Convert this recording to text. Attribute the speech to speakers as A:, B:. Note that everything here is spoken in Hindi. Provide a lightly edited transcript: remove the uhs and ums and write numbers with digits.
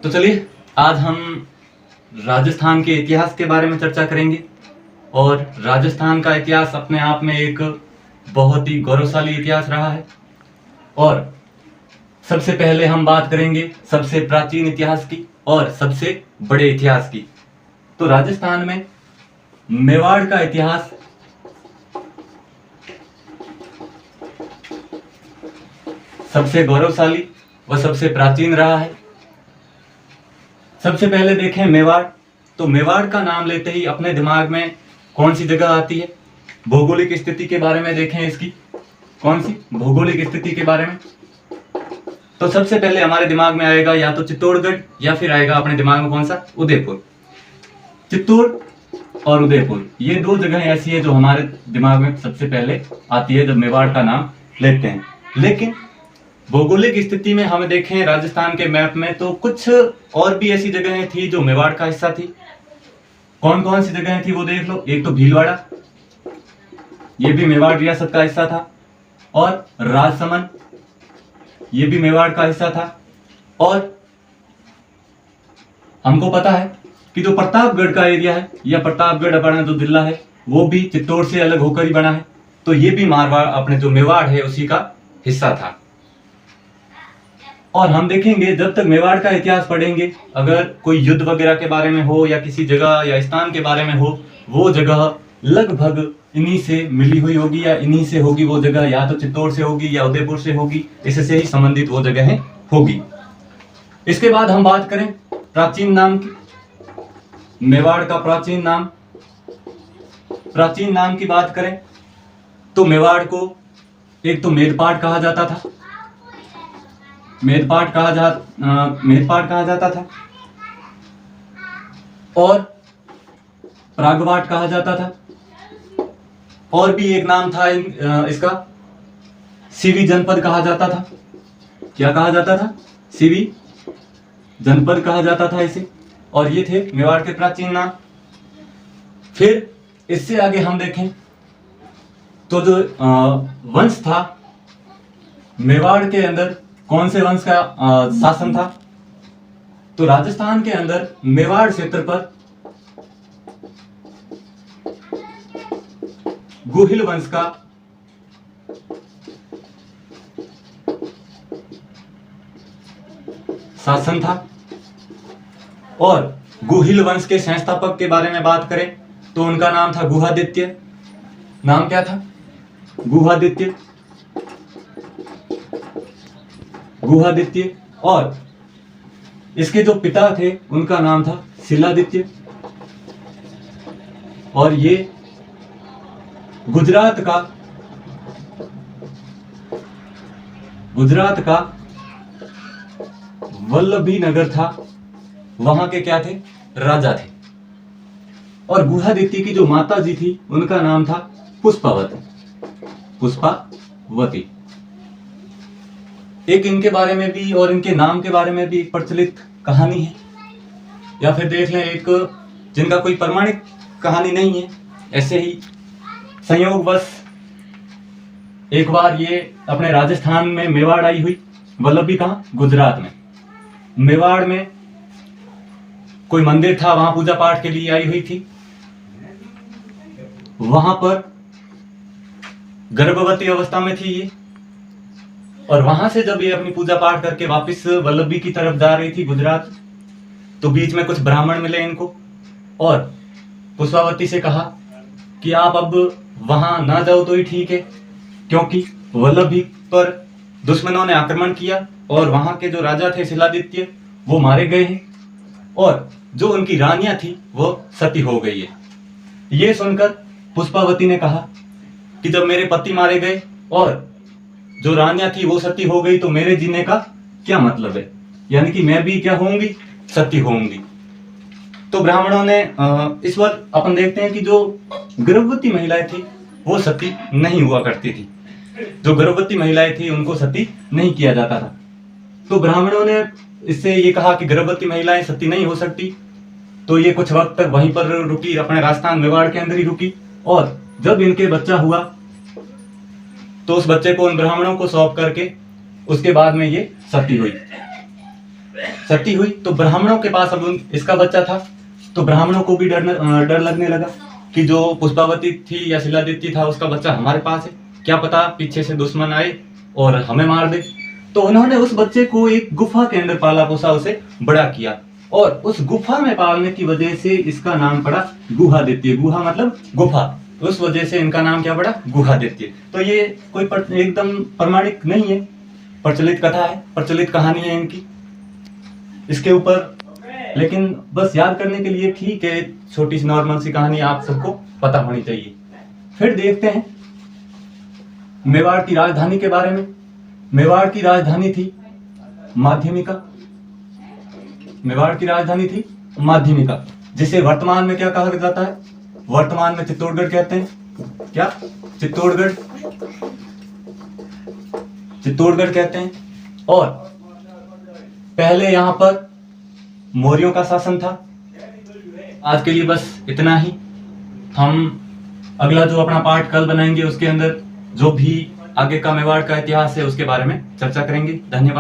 A: तो चलिए आज हम राजस्थान के इतिहास के बारे में चर्चा करेंगे। और राजस्थान का इतिहास अपने आप में एक बहुत ही गौरवशाली इतिहास रहा है। और सबसे पहले हम बात करेंगे सबसे प्राचीन इतिहास की और सबसे बड़े इतिहास की। तो राजस्थान में मेवाड़ का इतिहास सबसे गौरवशाली व सबसे प्राचीन रहा है। सबसे पहले देखें मेवाड़, तो मेवाड़ का नाम लेते ही अपने दिमाग में कौन सी जगह आती है? भौगोलिक स्थिति के बारे में देखें इसकी, कौन सी भौगोलिक स्थिति के बारे में। तो सबसे पहले हमारे दिमाग में आएगा या तो चित्तौड़गढ़ या फिर आएगा अपने दिमाग में कौन सा? उदयपुर। चित्तौड़ और उदयपुर ये दो जगह ऐसी है जो हमारे दिमाग में सबसे पहले आती है जब मेवाड़ का नाम लेते हैं। लेकिन भौगोलिक स्थिति में हमें देखें राजस्थान के मैप में तो कुछ और भी ऐसी जगहें थी जो मेवाड़ का हिस्सा थी। कौन कौन सी जगहें थी वो देख लो। एक तो भीलवाड़ा, ये भी मेवाड़ रियासत का हिस्सा था। और राजसमंद, ये भी मेवाड़ का हिस्सा था। और हमको पता है कि जो प्रतापगढ़ का एरिया है या प्रतापगढ़ अपना जो जिला है वो भी चित्तौड़ से अलग होकर ही बना है। तो ये भी मारवाड़ अपने जो मेवाड़ है उसी का हिस्सा था। और हम देखेंगे जब तक मेवाड़ का इतिहास पढ़ेंगे, अगर कोई युद्ध वगैरह के बारे में हो या किसी जगह या स्थान के बारे में हो, वो जगह लगभग इन्हीं से मिली हुई होगी या इन्हीं से होगी। वो जगह या तो चित्तौड़ से होगी या उदयपुर से होगी, इससे ही संबंधित वो जगह होगी। इसके बाद हम बात करें प्राचीन नाम की। मेवाड़ का प्राचीन नाम की बात करें तो मेवाड़ को एक तो मेदपाट कहा जाता था, मेदपाट कहा जाता था, और प्रागवाट कहा जाता था। और भी एक नाम था इसका, सीवी जनपद कहा जाता था। क्या कहा जाता था? सीवी जनपद कहा जाता था इसे। और ये थे मेवाड़ के प्राचीन नाम। फिर इससे आगे हम देखें तो जो वंश था मेवाड़ के अंदर, कौन से वंश का शासन था? तो राजस्थान के अंदर मेवाड़ क्षेत्र पर गुहिल वंश का शासन था। और गुहिल वंश के संस्थापक के बारे में बात करें तो उनका नाम था गुहादित्य। नाम क्या था? गुहादित्य। और इसके जो पिता थे उनका नाम था शिलादित्य। और ये गुजरात का वल्लभी नगर था, वहां के क्या थे? राजा थे। और गुहादित्य की जो माता जी थी उनका नाम था पुष्पावती। एक इनके बारे में भी और इनके नाम के बारे में भी एक प्रचलित कहानी है। या फिर देख लें एक जिनका कोई प्रमाणिक कहानी नहीं है, ऐसे ही संयोगवश एक बार ये अपने राजस्थान में मेवाड़ आई हुई। वल्लभी कहाँ? गुजरात में। मेवाड़ में कोई मंदिर था, वहां पूजा पाठ के लिए आई हुई थी। वहां पर गर्भवती अवस्था में थी ये। और वहां से जब ये अपनी पूजा पाठ करके वापस वल्लभी की तरफ जा रही थी गुजरात, तो बीच में कुछ ब्राह्मण मिले इनको और पुष्पावती से कहा कि आप अब वहां ना जाओ तो ही ठीक है, क्योंकि वल्लभी पर दुश्मनों ने आक्रमण किया और वहां के जो राजा थे शिलादित्य वो मारे गए हैं और जो उनकी रानियां थी वो सती हो गई है। ये सुनकर पुष्पावती ने कहा कि जब मेरे पति मारे गए और जो रानियां थी वो सती हो गई तो मेरे जीने का क्या मतलब है? यानी कि मैं भी क्या होंगी? सती होंगी। तो ब्राह्मणों ने इस वक्त अपन देखते हैं कि जो गर्भवती महिलाएं थी वो सती नहीं हुआ करती थी। जो गर्भवती महिलाएं थी उनको सती नहीं किया जाता था। तो ब्राह्मणों ने इससे ये कहा कि गर्भवती महिलाएं सती नहीं हो सकती। तो ये कुछ वक्त तक वहीं पर रुकी, अपने राजस्थान मेवाड़ के अंदर ही रुकी। और जब इनके बच्चा हुआ तो उस बच्चे को उन ब्राह्मणों को सौंप करके उसके बाद में ये सती हुई। सती हुई तो ब्राह्मणों के पास अब इसका बच्चा था, तो ब्राह्मणों को भी डर लगने लगा कि जो पुष्पावती थी या शिलादित्य था उसका बच्चा हमारे पास है, क्या पता पीछे से दुश्मन आए और हमें मार दे। तो उन्होंने उस बच्चे को एक गुफा के अंदर पाला पोसा, उसे बड़ा किया, और उस गुफा में पालने की वजह से इसका नाम पड़ा गुहादित्य। गुहा मतलब गुफा, उस वजह से इनका नाम क्या पड़ा, गुहादित्य। तो ये कोई एकदम प्रमाणिक नहीं है, प्रचलित कथा है, प्रचलित कहानी है इनकी इसके ऊपर, लेकिन बस याद करने के लिए ठीक है, छोटी सी नॉर्मल सी कहानी आप सबको पता होनी चाहिए। फिर देखते हैं मेवाड़ की राजधानी के बारे में। मेवाड़ की राजधानी थी माध्यमिका। मेवाड़ की राजधानी थी माध्यमिका, जिसे वर्तमान में क्या कहा जाता है, वर्तमान में चित्तौड़गढ़ कहते हैं। क्या चित्तौड़गढ़, चित्तौड़गढ़ कहते हैं। और पहले यहां पर मौर्यों का शासन था। आज के लिए बस इतना ही। हम अगला जो अपना पार्ट कल बनाएंगे उसके अंदर जो भी आगे का मेवाड़ का इतिहास है उसके बारे में चर्चा करेंगे। धन्यवाद।